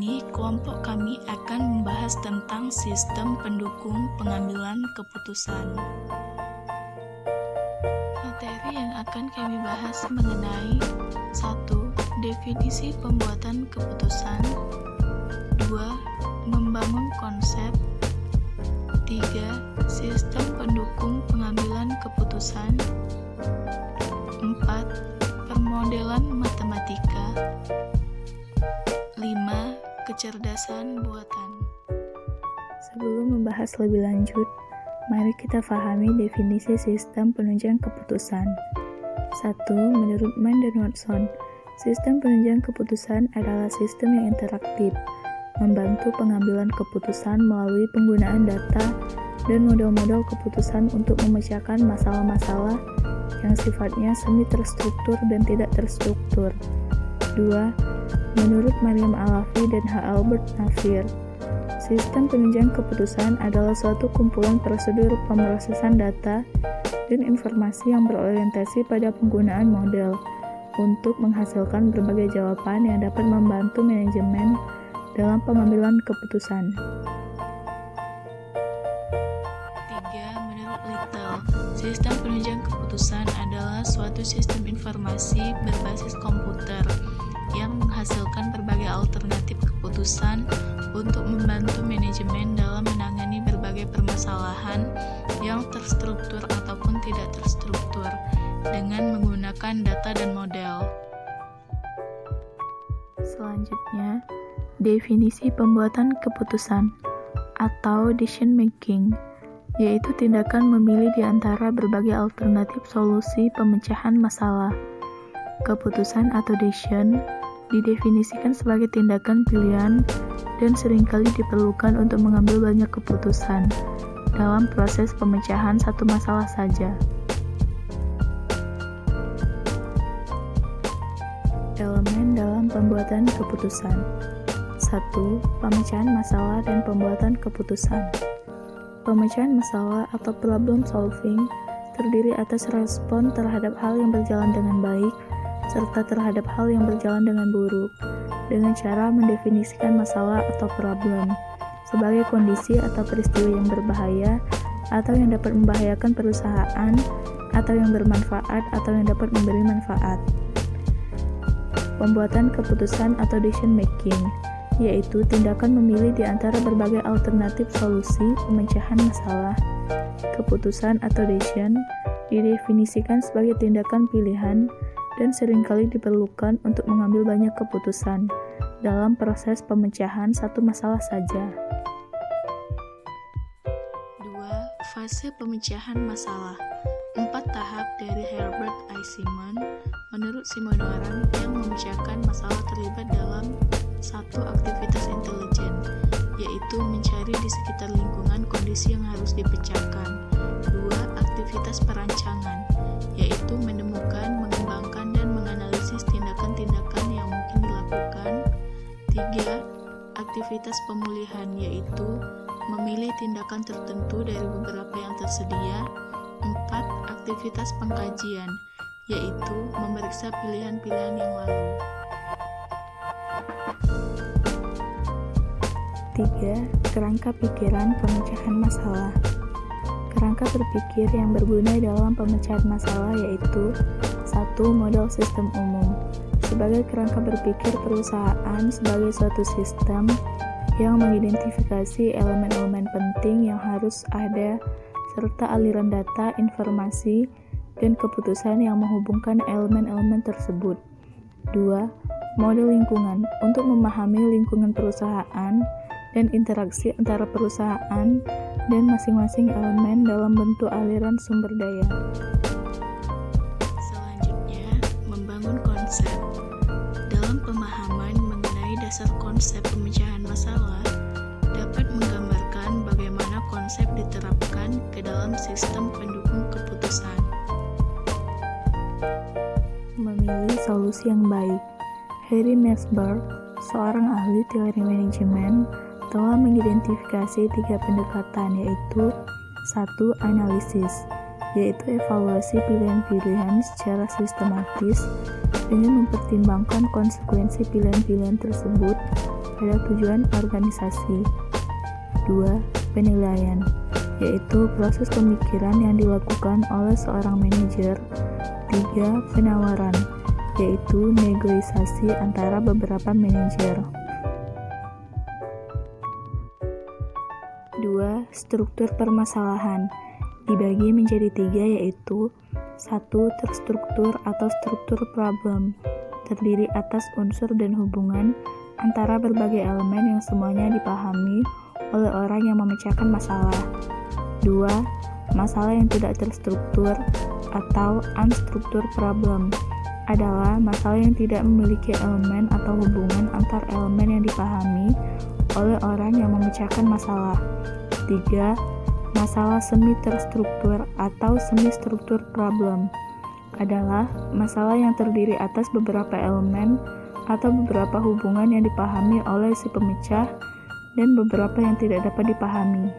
ini, kelompok kami akan membahas tentang sistem pendukung pengambilan keputusan. Materi yang akan kami bahas mengenai 1. Definisi pembuatan keputusan. 2. Membangun konsep. 3. Sistem pendukung pengambilan keputusan. 4. Permodelan matematika. 5. Kecerdasan buatan. Sebelum membahas lebih lanjut, mari kita pahami definisi sistem penunjang keputusan. 1. Menurut Mann dan Watson, sistem penunjang keputusan adalah sistem yang interaktif, membantu pengambilan keputusan melalui penggunaan data dan model-model keputusan untuk memecahkan masalah-masalah yang sifatnya semi terstruktur dan tidak terstruktur. 2. Menurut Mariam Alavi dan H. Albert Navier, sistem penunjang keputusan adalah suatu kumpulan prosedur pemrosesan data dan informasi yang berorientasi pada penggunaan model untuk menghasilkan berbagai jawaban yang dapat membantu manajemen dalam pengambilan keputusan. 3. Menurut Little, sistem penunjang keputusan adalah suatu sistem informasi berbasis komputer yang menghasilkan berbagai alternatif keputusan untuk membantu manajemen dalam menangani berbagai permasalahan yang terstruktur ataupun tidak terstruktur dengan menggunakan data dan model. Selanjutnya, definisi pembuatan keputusan atau decision making, yaitu tindakan memilih di antara berbagai alternatif solusi pemecahan masalah. Keputusan atau decision didefinisikan sebagai tindakan pilihan dan seringkali diperlukan untuk mengambil banyak keputusan dalam proses pemecahan satu masalah saja. Elemen dalam pembuatan keputusan. 1. Pemecahan masalah dan pembuatan keputusan. Pemecahan masalah atau problem solving terdiri atas respon terhadap hal yang berjalan dengan baik serta terhadap hal yang berjalan dengan buruk dengan cara mendefinisikan masalah atau problem sebagai kondisi atau peristiwa yang berbahaya atau yang dapat membahayakan perusahaan atau yang bermanfaat atau yang dapat memberi manfaat. Pembuatan keputusan atau decision making, yaitu tindakan memilih di antara berbagai alternatif solusi pemecahan masalah. Keputusan atau decision didefinisikan sebagai tindakan pilihan dan seringkali diperlukan untuk mengambil banyak keputusan dalam proses pemecahan satu masalah saja. 2. Fase pemecahan masalah. 4 tahap dari Herbert I. Simon menurut Simonoran yang memecahkan masalah terlibat dalam 1. Aktivitas intelijen, yaitu mencari di sekitar lingkungan kondisi yang harus dipecahkan. 2. Aktivitas perancangan, yaitu menemukan, mengembangkan, dan menganalisis tindakan-tindakan yang mungkin dilakukan. 3. Aktivitas pemulihan, yaitu memilih tindakan tertentu dari beberapa yang tersedia. 4. Aktivitas pengkajian, yaitu memeriksa pilihan-pilihan yang lalu. 3. Kerangka pikiran pemecahan masalah. Kerangka berpikir yang berguna dalam pemecahan masalah yaitu 1. Model sistem umum, sebagai kerangka berpikir perusahaan sebagai suatu sistem yang mengidentifikasi elemen-elemen penting yang harus ada serta aliran data, informasi, dan keputusan yang menghubungkan elemen-elemen tersebut. 2. Model lingkungan, untuk memahami lingkungan perusahaan dan interaksi antara perusahaan dan masing-masing elemen dalam bentuk aliran sumber daya. Selanjutnya, membangun konsep. Dalam pemahaman mengenai dasar konsep pemecahan masalah, dapat menggambarkan bagaimana konsep diterapkan ke dalam sistem pendukung keputusan. Memilih solusi yang baik. Harry Mersberg, seorang ahli teori manajemen, telah mengidentifikasi 3 pendekatan, yaitu 1. Analisis, yaitu evaluasi pilihan-pilihan secara sistematis dengan mempertimbangkan konsekuensi pilihan-pilihan tersebut pada tujuan organisasi. 2. Penilaian, yaitu proses pemikiran yang dilakukan oleh seorang manajer. 3. Penawaran, yaitu negosiasi antara beberapa manajer. 2. Struktur permasalahan dibagi menjadi 3, yaitu 1. Terstruktur atau struktur problem, terdiri atas unsur dan hubungan antara berbagai elemen yang semuanya dipahami oleh orang yang memecahkan masalah. 2. Masalah yang tidak terstruktur atau unstructured problem adalah masalah yang tidak memiliki elemen atau hubungan antar elemen yang dipahami oleh orang yang memecahkan masalah. 3. Masalah semi terstruktur atau semi-struktur problem adalah masalah yang terdiri atas beberapa elemen atau beberapa hubungan yang dipahami oleh si pemecah dan beberapa yang tidak dapat dipahami.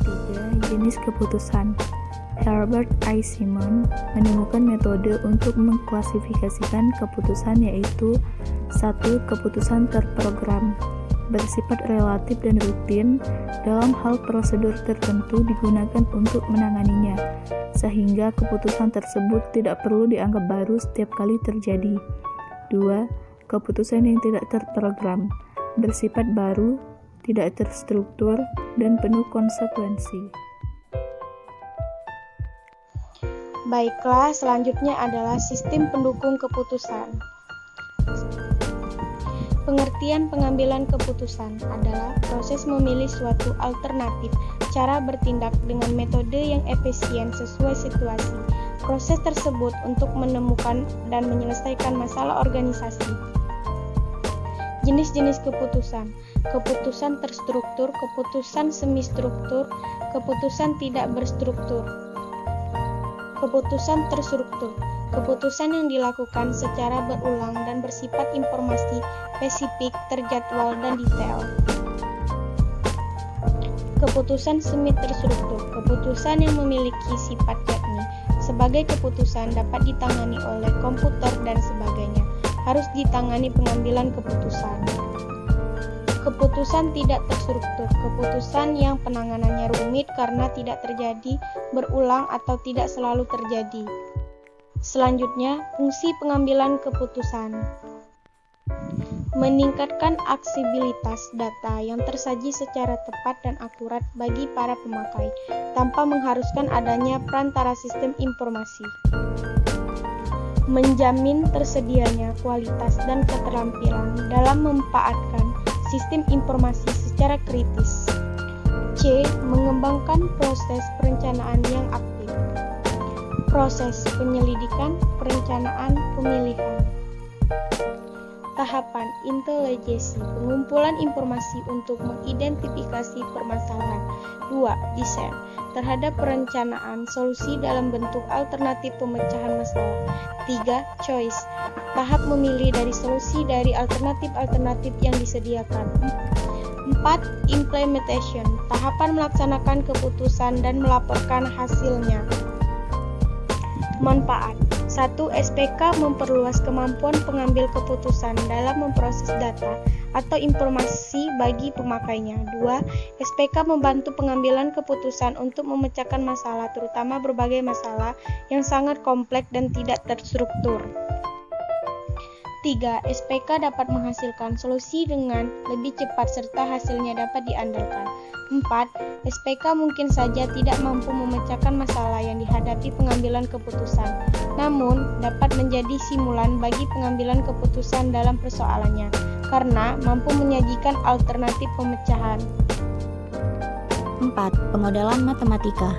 3. Jenis keputusan. Herbert I. Simon menemukan metode untuk mengklasifikasikan keputusan, yaitu 1. Keputusan terprogram, bersifat relatif dan rutin dalam hal prosedur tertentu digunakan untuk menanganinya, sehingga keputusan tersebut tidak perlu dianggap baru setiap kali terjadi. 2. Keputusan yang tidak terprogram, bersifat baru, tidak terstruktur, dan penuh konsekuensi. Baiklah, selanjutnya adalah sistem pendukung keputusan. Pengertian pengambilan keputusan adalah proses memilih suatu alternatif, cara bertindak dengan metode yang efisien sesuai situasi. Proses tersebut untuk menemukan dan menyelesaikan masalah organisasi. Jenis-jenis keputusan: keputusan terstruktur, keputusan semi-struktur, keputusan tidak berstruktur. Keputusan terstruktur, keputusan yang dilakukan secara berulang dan bersifat informasi, spesifik, terjadwal, dan detail. Keputusan semi-terstruktur, keputusan yang memiliki sifat yakni sebagai keputusan dapat ditangani oleh komputer dan sebagainya, harus ditangani pengambilan keputusan. Keputusan tidak terstruktur, keputusan yang penanganannya rumit karena tidak terjadi, berulang, atau tidak selalu terjadi. Selanjutnya, fungsi pengambilan keputusan. Meningkatkan aksesibilitas data yang tersaji secara tepat dan akurat bagi para pemakai, tanpa mengharuskan adanya perantara sistem informasi. Menjamin tersedianya kualitas dan keterampilan dalam memanfaatkan sistem informasi secara kritis. C. Mengembangkan proses perencanaan yang aktif. Proses penyelidikan, perencanaan, pemilihan. Tahapan intelijensi, pengumpulan informasi untuk mengidentifikasi permasalahan. 2. Desain terhadap perencanaan solusi dalam bentuk alternatif pemecahan masalah. 3. Choice, tahap memilih dari solusi dari alternatif-alternatif yang disediakan. 4. Implementation, tahapan melaksanakan keputusan dan melaporkan hasilnya. Manfaat. 1. SPK memperluas kemampuan pengambil keputusan dalam memproses data atau informasi bagi pemakainya. 2. SPK membantu pengambilan keputusan untuk memecahkan masalah, terutama berbagai masalah yang sangat kompleks dan tidak terstruktur. 3. SPK dapat menghasilkan solusi dengan lebih cepat serta hasilnya dapat diandalkan. 4. SPK mungkin saja tidak mampu memecahkan masalah yang dihadapi pengambilan keputusan, namun dapat menjadi simulan bagi pengambilan keputusan dalam persoalannya, karena mampu menyajikan alternatif pemecahan. 4. Pemodelan matematika.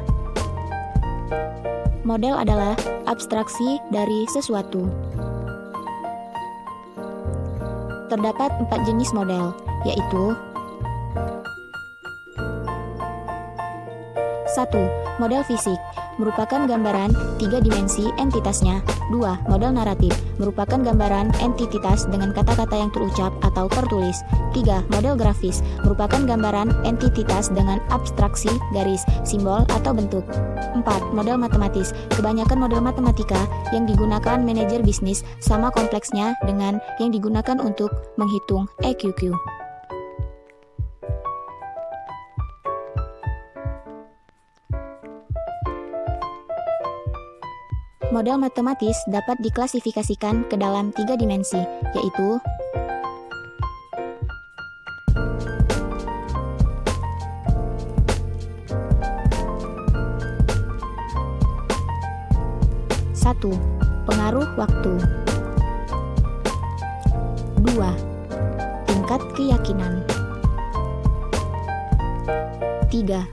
Model adalah abstraksi dari sesuatu. Terdapat 4 jenis model, yaitu 1. Model fisik. merupakan gambaran 3 dimensi entitasnya. 2. Model naratif, merupakan gambaran entitas dengan kata-kata yang terucap atau tertulis. 3. Model grafis, merupakan gambaran entitas dengan abstraksi, garis, simbol, atau bentuk. 4. Model matematis, kebanyakan model matematika yang digunakan manajer bisnis sama kompleksnya dengan yang digunakan untuk menghitung EQQ. Model matematis dapat diklasifikasikan ke dalam 3 dimensi, yaitu satu, pengaruh waktu. 2. Tingkat keyakinan. 3.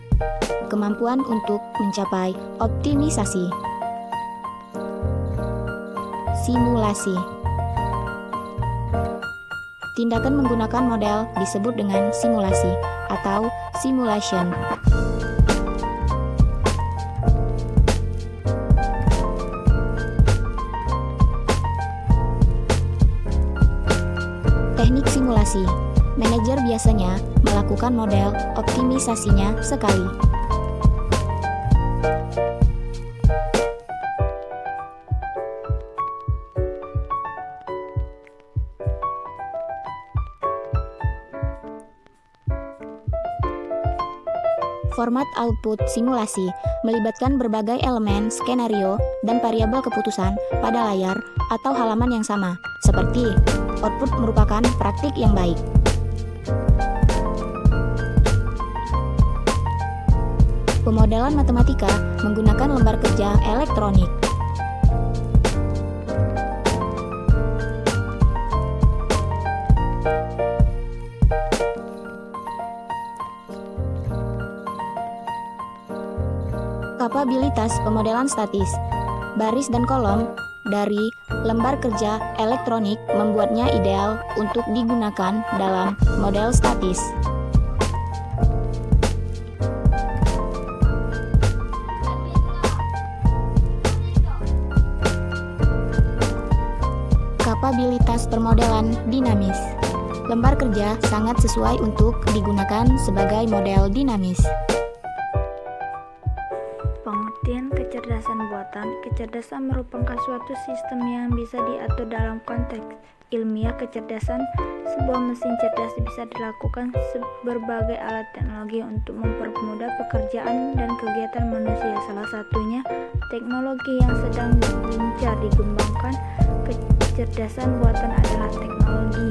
Kemampuan untuk mencapai optimisasi. Simulasi. Tindakan menggunakan model disebut dengan simulasi atau simulation. Teknik simulasi. Manajer biasanya melakukan model optimisasinya sekali. Format output simulasi melibatkan berbagai elemen, skenario, dan variabel keputusan pada layar atau halaman yang sama, seperti output merupakan praktik yang baik. Pemodelan matematika menggunakan lembar kerja elektronik. Kapabilitas pemodelan statis. Baris dan kolom dari lembar kerja elektronik membuatnya ideal untuk digunakan dalam model statis. Kapabilitas permodelan dinamis. Lembar kerja sangat sesuai untuk digunakan sebagai model dinamis. Pengertian kecerdasan buatan. Kecerdasan merupakan suatu sistem yang bisa diatur dalam konteks ilmiah. Kecerdasan sebuah mesin cerdas bisa dilakukan berbagai alat teknologi untuk mempermudah pekerjaan dan kegiatan manusia. Salah satunya teknologi yang sedang gencar dikembangkan kecerdasan buatan adalah teknologi.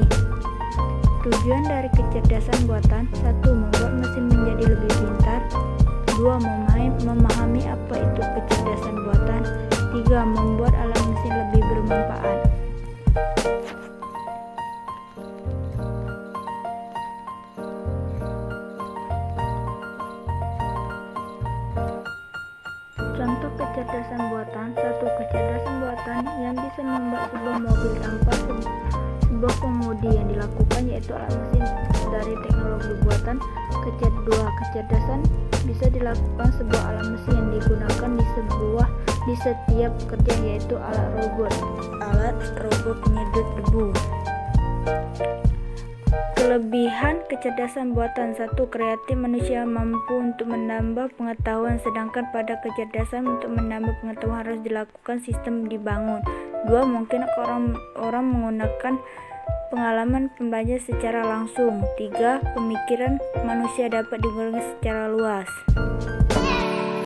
Tujuan dari kecerdasan buatan: 1. Membuat mesin menjadi lebih pintar. 2. Memahami apa itu kecerdasan buatan. 3. Membuat alat mesin lebih bermanfaat. Contoh kecerdasan buatan. 1. Kecerdasan buatan yang bisa membuat sebuah mobil tanpa sebuah pengemudi yang dilakukan, yaitu alat mesin dari teknologi buatan. 2. Kecerdasan bisa dilakukan sebuah alat mesin yang digunakan di setiap pekerjaan, yaitu alat robot penyedot debu. Kelebihan kecerdasan buatan. 1. Kreatif. Manusia mampu untuk menambah pengetahuan, sedangkan pada kecerdasan untuk menambah pengetahuan harus dilakukan sistem dibangun. 2. Mungkin orang menggunakan pengalaman pembelajar secara langsung. 3. Pemikiran manusia dapat digunakan secara luas.